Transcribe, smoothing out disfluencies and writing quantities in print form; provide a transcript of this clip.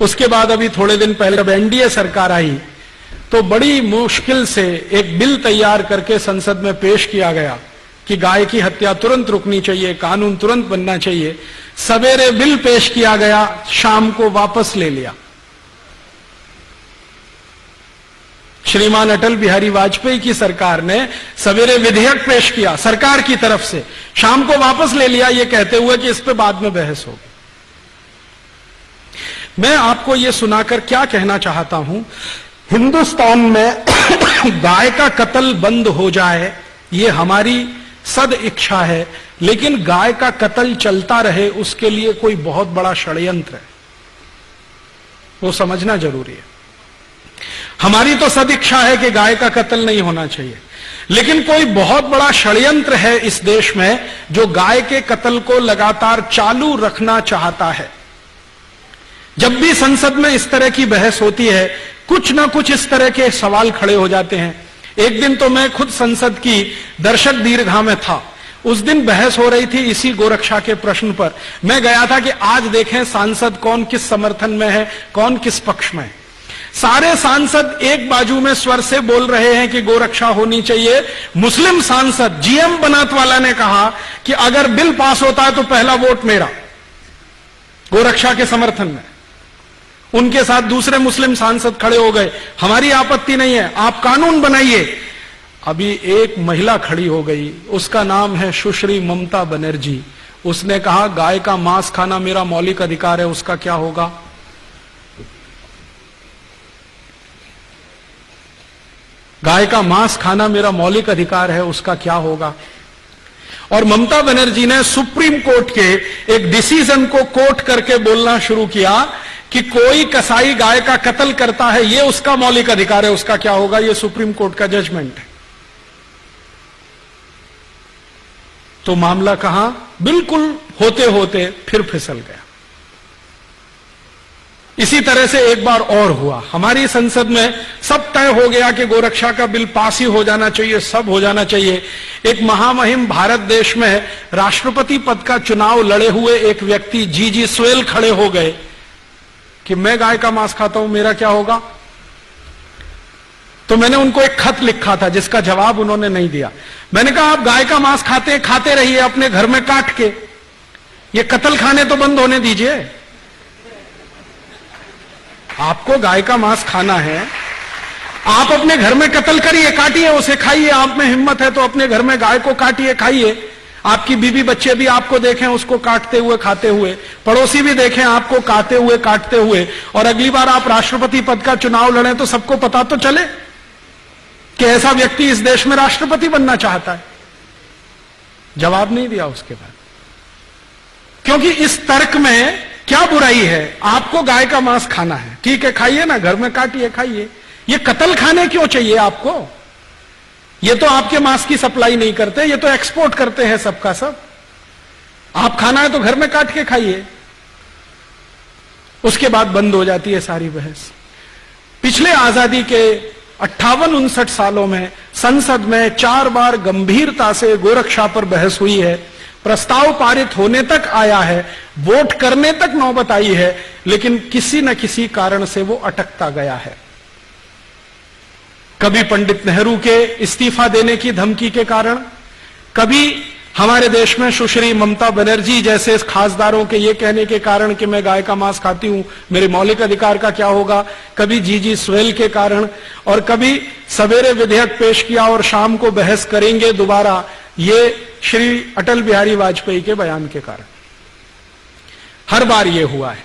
उसके बाद अभी थोड़े दिन पहले जब एनडीए सरकार आई तो बड़ी मुश्किल से एक बिल तैयार करके संसद में पेश किया गया कि गाय की हत्या तुरंत रुकनी चाहिए, कानून तुरंत बनना चाहिए। सवेरे बिल पेश किया गया, शाम को वापस ले लिया। श्रीमान अटल बिहारी वाजपेयी की सरकार ने सवेरे विधेयक पेश किया सरकार की तरफ से, शाम को वापस ले लिया, यह कहते हुए कि इस पे बाद में बहस होगी। मैं आपको यह सुनाकर क्या कहना चाहता हूं, हिंदुस्तान में गाय का कत्ल बंद हो जाए ये हमारी सद इच्छा है, लेकिन गाय का कत्ल चलता रहे उसके लिए कोई बहुत बड़ा षड्यंत्र है, वो समझना जरूरी है। हमारी तो सद इच्छा है कि गाय का कत्ल नहीं होना चाहिए, लेकिन कोई बहुत बड़ा षड्यंत्र है इस देश में जो गाय के कत्ल को लगातार चालू रखना चाहता है। जब भी संसद में इस तरह की बहस होती है, कुछ ना कुछ इस तरह के सवाल खड़े हो जाते हैं। एक दिन तो मैं खुद संसद की दर्शक दीर्घा में था, उस दिन बहस हो रही थी इसी गोरक्षा के प्रश्न पर। मैं गया था कि आज देखें सांसद कौन किस समर्थन में है, कौन किस पक्ष में है। सारे सांसद एक बाजू में स्वर से बोल रहे हैं कि गोरक्षा होनी चाहिए। मुस्लिम सांसद जीएम बनात वाला ने कहा कि अगर बिल पास होता है तो पहला वोट मेरा, गोरक्षा के समर्थन में। उनके साथ दूसरे मुस्लिम सांसद खड़े हो गए, हमारी आपत्ति नहीं है, आप कानून बनाइए। अभी एक महिला खड़ी हो गई, उसका नाम है सुश्री ममता बनर्जी। उसने कहा गाय का मांस खाना मेरा मौलिक अधिकार है, उसका क्या होगा? गाय का मांस खाना मेरा मौलिक अधिकार है, उसका क्या होगा? और ममता बनर्जी ने सुप्रीम कोर्ट के एक डिसीजन को कोट करके बोलना शुरू किया कि कोई कसाई गाय का कत्ल करता है, यह उसका मौलिक अधिकार है, उसका क्या होगा? यह सुप्रीम कोर्ट का जजमेंट है। तो मामला कहां बिल्कुल होते होते फिर फिसल गया। इसी तरह से एक बार और हुआ, हमारी संसद में सब तय हो गया कि गोरक्षा का बिल पास ही हो जाना चाहिए, सब हो जाना चाहिए। एक महामहिम भारत देश में राष्ट्रपति पद का चुनाव लड़े हुए एक व्यक्ति जीजी स्वेल खड़े हो गए कि मैं गाय का मांस खाता हूं, मेरा क्या होगा? तो मैंने उनको एक खत लिखा था जिसका जवाब उन्होंने नहीं दिया। मैंने कहा आप गाय का मांस खाते रहिए अपने घर में काट के, ये कत्ल खाने तो बंद होने दीजिए। आपको गाय का मांस खाना है, आप अपने घर में कत्ल करिए, काटिए उसे, खाइए। आप में हिम्मत है तो अपने घर में गाय को काटिए, खाइए। आपकी बीवी बच्चे भी आपको देखें उसको काटते हुए, खाते हुए, पड़ोसी भी देखें आपको काटते हुए, काटते हुए, और अगली बार आप राष्ट्रपति पद का चुनाव लड़ें तो सबको पता तो चले कि ऐसा व्यक्ति इस देश में राष्ट्रपति बनना चाहता है। जवाब नहीं दिया उसके बाद, क्योंकि इस तर्क में क्या बुराई है? आपको गाय का मांस खाना है, ठीक है, खाइए ना, घर में काटिए, खाइए। ये कत्ल खाने क्यों चाहिए आपको? ये तो आपके मांस की सप्लाई नहीं करते, ये तो एक्सपोर्ट करते हैं सबका सब। आप खाना है तो घर में काट के खाइए। उसके बाद बंद हो जाती है सारी बहस। पिछले आजादी के 58-59 सालों में संसद में 4 बार गंभीरता से गोरक्षा पर बहस हुई है, प्रस्ताव पारित होने तक आया है, वोट करने तक नौबत आई है, लेकिन किसी न किसी कारण से वो अटकता गया है। कभी पंडित नेहरू के इस्तीफा देने की धमकी के कारण, कभी हमारे देश में सुश्री ममता बनर्जी जैसे खासदारों के ये कहने के कारण कि मैं गाय का मांस खाती हूं, मेरे मौलिक अधिकार का क्या होगा, कभी जीजी स्वेल के कारण, और कभी सवेरे विधेयक पेश किया और शाम को बहस करेंगे दोबारा, ये श्री अटल बिहारी वाजपेयी के बयान के कारण। हर बार ये हुआ है।